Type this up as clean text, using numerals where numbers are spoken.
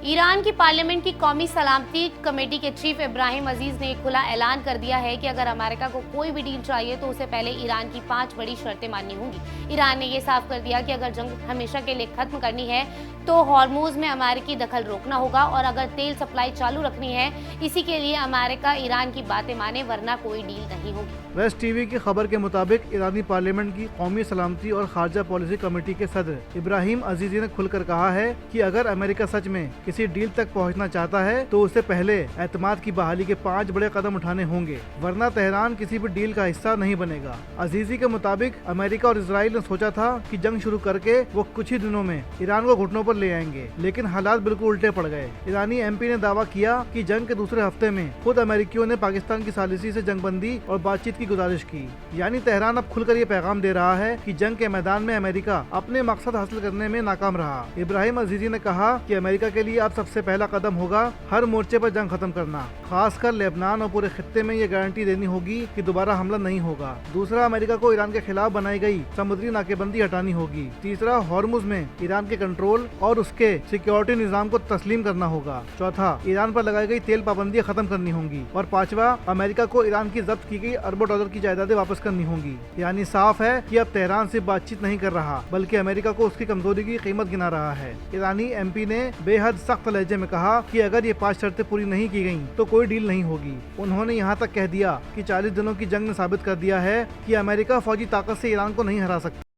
Iran की parliament की कौमी सलामती कमेटी के चीफ इब्राहिम अजीज ने एक खुला ऐलान कर दिया है कि अगर अमेरिका को कोई भी डील चाहिए तो उसे पहले ईरान की 5 बड़ी शर्तें माननी होंगी। ईरान ने ये साफ कर दिया कि अगर जंग हमेशा के लिए खत्म करनी है तो हॉर्मूज में अमेरिकी दखल रोकना होगा और अगर तेल सप्लाई चालू रखनी है इसी के लिए अमेरिका ईरान की बातें माने, वरना कोई डील नहीं होगी। वेस्ट टीवी की खबर के मुताबिक ईरानी पार्लियामेंट की कौमी सलामती और खारजा पॉलिसी कमेटी के सदर इब्राहिम अजीजी ने खुलकर कहा है कि अगर अमेरिका सच में किसी डील तक पहुंचना चाहता है तो उसे पहले एतमाद की बहाली के 5 बड़े कदम उठाने होंगे, वरना तेहरान किसी भी डील का हिस्सा नहीं बनेगा। अजीजी के मुताबिक अमेरिका और इसराइल ने सोचा था कि जंग शुरू करके वो कुछ ही दिनों में ईरान को घुटनों पर ले आएंगे, लेकिन हालात बिल्कुल उल्टे पड़ गए। ईरानी एमपी ने दावा किया कि जंग के दूसरे हफ्ते में खुद अमेरिकियों ने पाकिस्तान की सालिसी से जंगबंदी और बातचीत की गुजारिश की। यानी तेहरान अब खुलकर ये पैगाम दे रहा है कि जंग के मैदान में अमेरिका अपने मकसद हासिल करने में नाकाम रहा। इब्राहिम अजीजी ने कहा कि अमेरिका के लिए अब सबसे पहला कदम होगा हर मोर्चे पर जंग खत्म करना, खासकर लेबनान और पूरे खित्ते में ये गारंटी देनी होगी कि दोबारा हमला नहीं होगा। दूसरा, अमेरिका को ईरान के खिलाफ बनाई गई समुद्री नाकेबंदी हटानी होगी। तीसरा, हॉर्मुज में ईरान के कंट्रोल और उसके सिक्योरिटी निजाम को तस्लीम करना होगा। चौथा, ईरान पर लगाई गई तेल पाबंदियां खत्म करनी होंगी। और पांचवा, अमेरिका को ईरान की जब्त की गई अरबों डॉलर की जायदादें वापस करनी होंगी। यानी साफ है कि अब तेहरान से बातचीत नहीं कर रहा, बल्कि अमेरिका को उसकी कमजोरी की कीमत गिना रहा है। ईरानी एमपी ने बेहद सख्त लहजे में कहा कि अगर ये 5 शर्तें पूरी नहीं की गयी तो कोई डील नहीं होगी। उन्होंने यहाँ तक कह दिया कि 40 दिनों की जंग ने साबित कर दिया है कि अमेरिका फौजी ताकत से ईरान को नहीं हरा सकता।